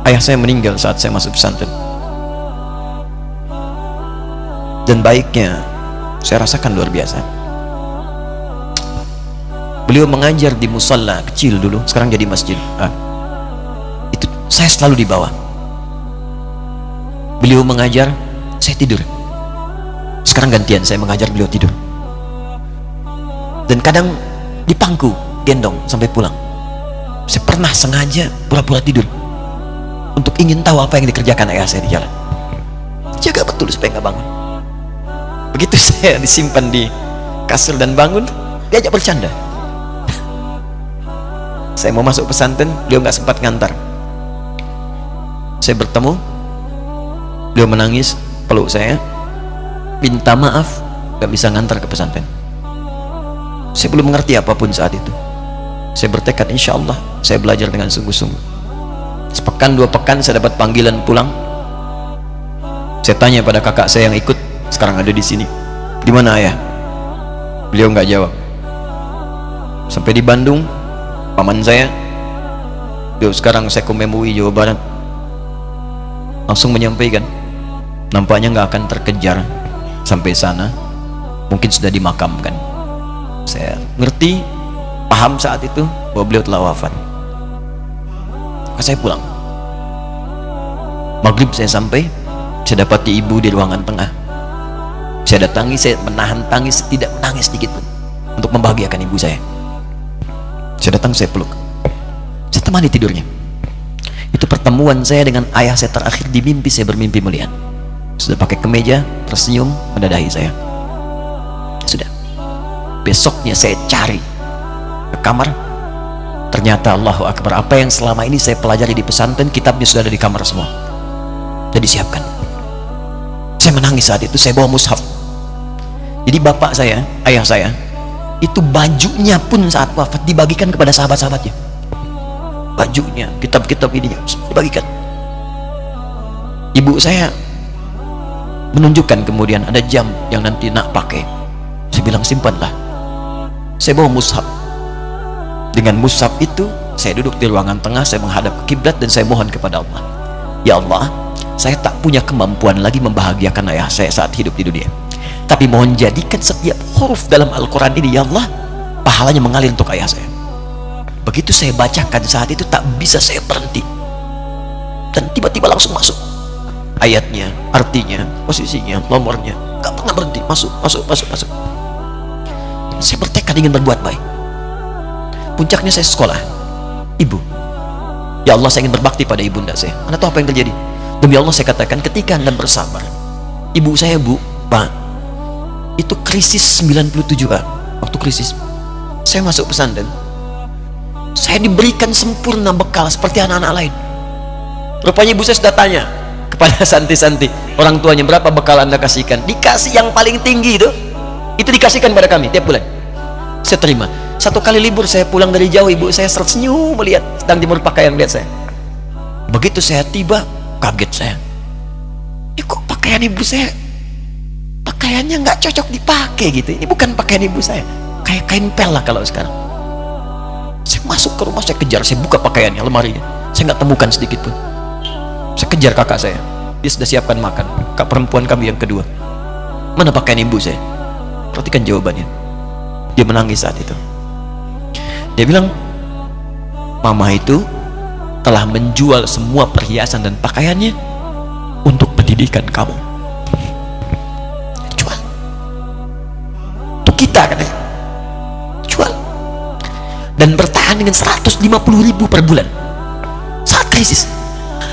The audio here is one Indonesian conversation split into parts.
Ayah saya meninggal saat saya masuk pesantren. Dan baiknya saya rasakan luar biasa. Beliau mengajar di musalla kecil dulu, sekarang jadi masjid. Itu saya selalu dibawa. Beliau mengajar, saya tidur. Sekarang gantian, saya mengajar, beliau tidur. Dan kadang dipangku, gendong sampai pulang. Saya pernah sengaja pura-pura tidur untuk ingin tahu apa yang dikerjakan ayah saya di jalan. Jaga betul supaya nggak bangun. Begitu saya disimpan di kasur dan bangun, diajak bercanda. Saya mau masuk pesantren, beliau nggak sempat ngantar. Saya bertemu, beliau menangis, peluk saya, minta maaf, nggak bisa ngantar ke pesantren. Saya belum mengerti apapun saat itu. Saya bertekad, insya Allah saya belajar dengan sungguh-sungguh. Sepekan 2 pekan saya dapat panggilan pulang. Saya tanya pada kakak saya yang ikut, sekarang ada di sini, di mana ayah? Beliau nggak jawab. Sampai di Bandung, paman saya, beliau sekarang Sekom MUI Jawa Barat, langsung menyampaikan, nampaknya nggak akan terkejar sampai sana, mungkin sudah dimakamkan. Saya ngerti, paham saat itu bahwa beliau telah wafat. Maka saya pulang. Maghrib saya sampai, saya dapati ibu di ruangan tengah. Saya datangi, saya menahan tangis, tidak menangis sedikit pun untuk membahagiakan ibu saya. Saya datang, saya peluk, saya temani tidurnya. Itu pertemuan saya dengan ayah saya terakhir di mimpi. Saya bermimpi melihat sudah pakai kemeja, tersenyum, mendadahi saya. Sudah. Besoknya saya cari ke kamar, ternyata Allahu Akbar, apa yang selama ini saya pelajari di pesantren, kitabnya sudah ada di kamar semua, sudah disiapkan. Saya menangis saat itu. Saya bawa mushaf. Jadi bapak saya, ayah saya, itu bajunya pun saat wafat dibagikan kepada sahabat-sahabatnya. Bajunya, kitab-kitab ini dibagikan. Ibu saya menunjukkan kemudian ada jam yang nanti nak pakai. Saya bilang, simpanlah. Saya bawa mushaf. Dengan mushaf itu saya duduk di ruangan tengah, saya menghadap ke kiblat dan saya mohon kepada Allah, ya Allah, saya tak punya kemampuan lagi membahagiakan ayah saya saat hidup di dunia, tapi mohon jadikan setiap huruf dalam Al-Quran ini, ya Allah, pahalanya mengalir untuk ayah saya. Begitu saya bacakan saat itu, tak bisa saya berhenti, dan tiba-tiba langsung masuk ayatnya, artinya, posisinya, nomornya, gak pernah berhenti, masuk. Saya bertekad ingin berbuat baik. Puncaknya saya sekolah. Ibu, ya Allah, saya ingin berbakti pada ibunda saya. Anda tahu apa yang terjadi? Demi Allah saya katakan, ketika Anda bersabar, ibu saya, Bu, Pak, itu krisis 97, Pak. Waktu krisis saya masuk pesantren, saya diberikan sempurna bekal seperti anak-anak lain. Rupanya ibu saya sudah tanya kepada santi-santi, orang tuanya, berapa bekal Anda kasihkan? Dikasih yang paling tinggi itu dikasihkan pada kami tiap bulan. Saya terima. Satu kali libur saya pulang dari jauh, ibu saya tersenyum melihat, sedang jemur pakaian melihat saya. Begitu saya tiba, kaget saya. Ini kok pakaian ibu saya, pakaiannya nggak cocok dipakai gitu. Ini bukan pakaian ibu saya, kayak kain pel lah kalau sekarang. Saya masuk ke rumah, saya kejar, saya buka pakaiannya, lemarinya, saya nggak temukan sedikit pun. Saya kejar kakak saya, dia sudah siapkan makan. Kak perempuan kami yang kedua, mana pakaian ibu saya? Perhatikan jawabannya. Dia menangis saat itu. Dia bilang, mama itu telah menjual semua perhiasan dan pakaiannya untuk pendidikan kamu. Jual. Untuk kita, katanya. Jual. Dan bertahan dengan 150.000 per bulan saat krisis.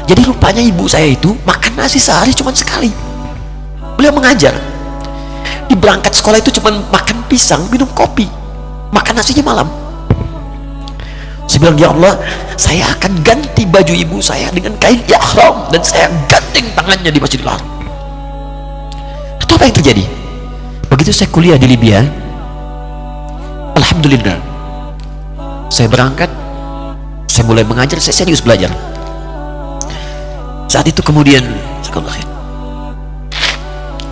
Jadi rupanya ibu saya itu makan nasi sehari cuma sekali. Beliau mengajar, di berangkat sekolah itu cuma makan pisang, minum kopi, makan nasinya malam. Saya bilang, ya Allah, saya akan ganti baju ibu saya dengan kain ihram dan saya gandeng tangannya di Masjidil Haram. Tahu apa yang terjadi? Begitu saya kuliah di Libya, alhamdulillah, saya berangkat, saya mulai mengajar, saya serius belajar. Saat itu kemudian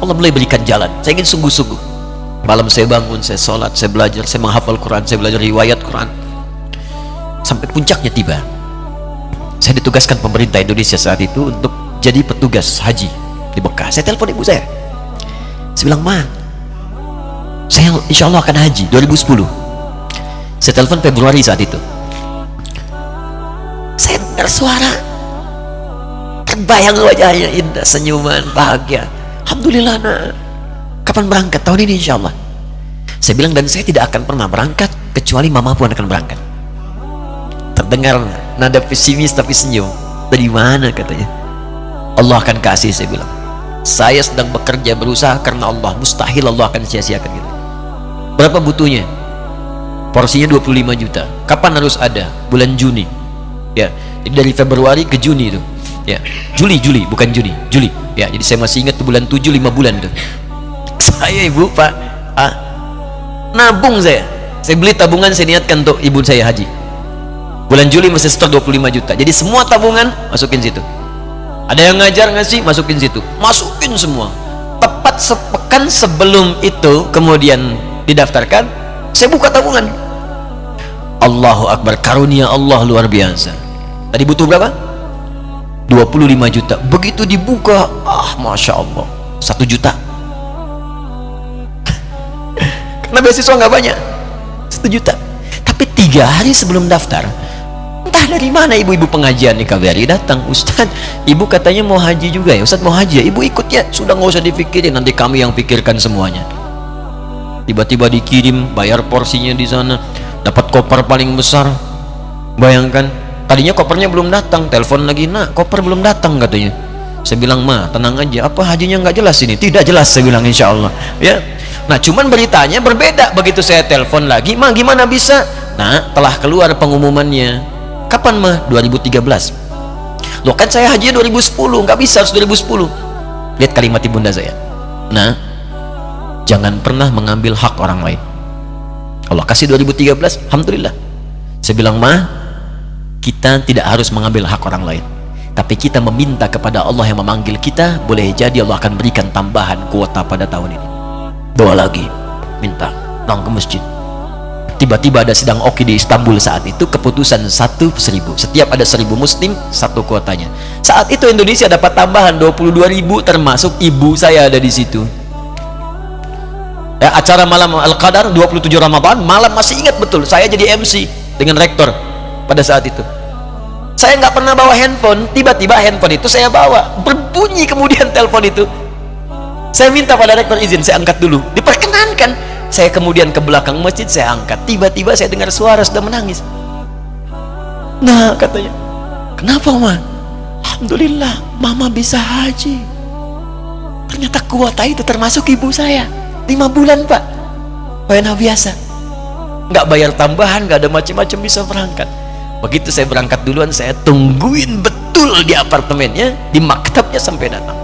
Allah mulai berikan jalan. Saya ingin sungguh-sungguh. Malam saya bangun, saya sholat, saya belajar, saya menghafal Quran, saya belajar riwayat Quran. Sampai puncaknya tiba. Saya ditugaskan pemerintah Indonesia saat itu untuk jadi petugas haji di Mekah. Saya telepon ibu saya bilang, Ma, saya insya Allah akan haji 2010. Saya telepon Februari saat itu. Saya dengar suara, terbayang wajahnya indah, senyuman, bahagia. Alhamdulillah, nak. Kapan berangkat? Tahun ini insya Allah. Saya bilang, dan saya tidak akan pernah berangkat kecuali mama pun akan berangkat. Terdengar nada pesimis tapi senyum. Dari mana katanya? Allah akan kasih, saya bilang. Saya sedang bekerja, berusaha karena Allah. Mustahil Allah akan sia-siakan gitu. Berapa butuhnya? Porsinya 25 juta. Kapan harus ada? Bulan Juni. Ya, jadi dari Februari ke Juni itu. Ya, Juli bukan Juni, Juli. Ya, jadi saya masih ingat bulan 7, 5 bulan itu. Saya ibu, Pak, nabung saya beli tabungan, saya niatkan untuk ibu saya haji. Bulan Juli masih setor 25 juta. Jadi semua tabungan masukin situ. Ada yang ngajar ngasih, masukin situ. Masukin semua. Tepat sepekan sebelum itu kemudian didaftarkan, saya buka tabungan. Allahu Akbar, karunia Allah luar biasa. Tadi butuh berapa? 25 juta. Begitu dibuka, Masya Allah, 1 juta. Karena beasiswa nggak banyak, 1 juta. Tapi 3 hari sebelum daftar, entah dari mana ibu-ibu pengajian di KBRI datang, Ustadz, ibu katanya mau haji juga ya, Ustadz mau haji ya, ibu ikut ya. Sudah nggak usah dipikirin, nanti kami yang pikirkan semuanya. Tiba-tiba dikirim, bayar porsinya di sana, dapat koper paling besar. Bayangkan, tadinya kopernya belum datang, telepon lagi, nak, koper belum datang katanya. Saya bilang, Ma, tenang aja, apa hajinya nggak jelas ini? Tidak jelas, saya bilang, insya Allah. Ya, nah cuman beritanya berbeda. Begitu saya telepon lagi, Ma, gimana bisa? Nah, telah keluar pengumumannya. Kapan, Ma? 2013. Loh, kan saya haji 2010, nggak bisa, harus 2010. Lihat kalimat ibunda saya. Nah, jangan pernah mengambil hak orang lain. Allah kasih 2013, alhamdulillah. Saya bilang, Ma, kita tidak harus mengambil hak orang lain, tapi kita meminta kepada Allah yang memanggil kita. Boleh jadi Allah akan berikan tambahan kuota pada tahun ini. Doa lagi, minta, datang ke masjid. Tiba-tiba ada sidang oki di Istanbul saat itu, keputusan 1.000. Setiap ada 1.000 muslim, 1 kuotanya. Saat itu Indonesia dapat tambahan 22.000, termasuk ibu saya ada di situ. Ya, acara malam Al-Qadar 27 Ramadan, malam masih ingat betul, saya jadi MC dengan rektor pada saat itu. Saya nggak pernah bawa handphone, tiba-tiba handphone itu saya bawa, berbunyi kemudian telepon itu. Saya minta pada rektor izin, saya angkat dulu, diperkenankan. Saya kemudian ke belakang masjid, saya angkat, tiba-tiba saya dengar suara sudah menangis. Nah, katanya, kenapa, Ma? Alhamdulillah, Mama bisa haji. Ternyata kuota itu termasuk ibu saya. 5 bulan, Pak. Wena biasa, nggak bayar tambahan, nggak ada macam-macam, bisa berangkat. Begitu saya berangkat duluan, saya tungguin betul di apartemennya, di maktabnya sampai datang.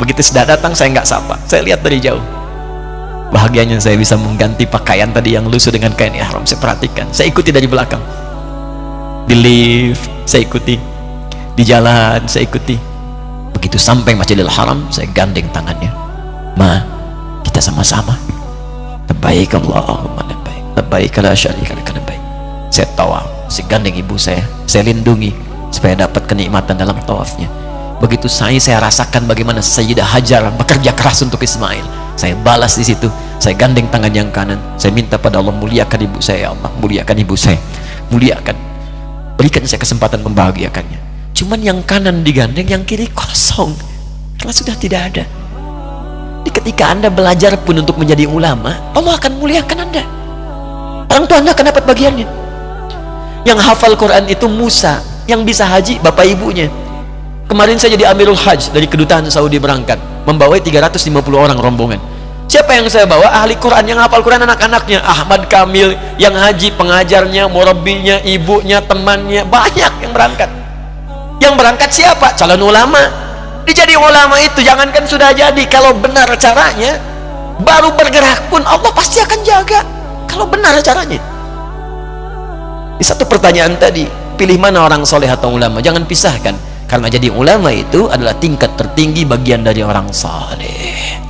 Begitu sudah datang, saya nggak sapa, saya lihat dari jauh. Bahagianya saya bisa mengganti pakaian tadi yang lusuh dengan kain ihram. Saya perhatikan, saya ikuti dari belakang, di lift saya ikuti, di jalan saya ikuti. Begitu sampai Masjidil Haram, saya gandeng tangannya. Ma, kita sama-sama. Labbaik Allahumma labbaik, labbaik la syarika lak labbaik. Saya tawaf, saya gandeng ibu saya lindungi supaya dapat kenikmatan dalam tawafnya. Begitu saya rasakan bagaimana Sayyidah Hajar bekerja keras untuk Ismail. Saya balas di situ, saya gandeng tangan yang kanan, saya minta pada Allah, muliakan ibu saya, ya Allah, muliakan ibu saya, muliakan, berikan saya kesempatan membahagiakannya. Cuman yang kanan digandeng, yang kiri kosong, karena sudah tidak ada. Jadi ketika Anda belajar pun untuk menjadi ulama, Allah akan muliakan Anda. Orang tua Anda akan dapat bagiannya. Yang hafal Quran itu Musa, yang bisa haji bapak ibunya. Kemarin saya jadi Amirul Hajj dari kedutaan Saudi berangkat, membawa 350 orang rombongan. Siapa yang saya bawa? Ahli Quran, yang hafal Quran anak-anaknya. Ahmad Kamil yang haji, pengajarnya, murabbinya, ibunya, temannya, banyak yang berangkat. Yang berangkat siapa? Calon ulama. Jadi ulama itu jangankan sudah jadi, kalau benar caranya, baru bergerak pun Allah pasti akan jaga. Kalau benar caranya. Di satu pertanyaan tadi, pilih mana orang soleh atau ulama? Jangan pisahkan. Karena jadi ulama itu adalah tingkat tertinggi bagian dari orang saleh.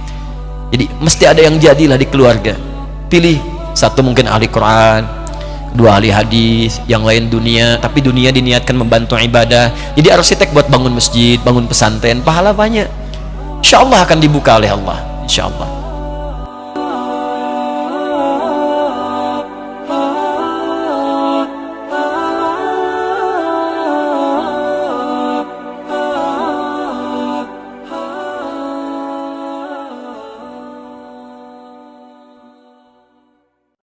Jadi mesti ada yang jadilah di keluarga. Pilih satu, mungkin ahli Quran, dua ahli hadis, yang lain dunia, tapi dunia diniatkan membantu ibadah. Jadi arsitek buat bangun masjid, bangun pesantren, pahala banyak. Insya Allah akan dibuka oleh Allah, insya Allah.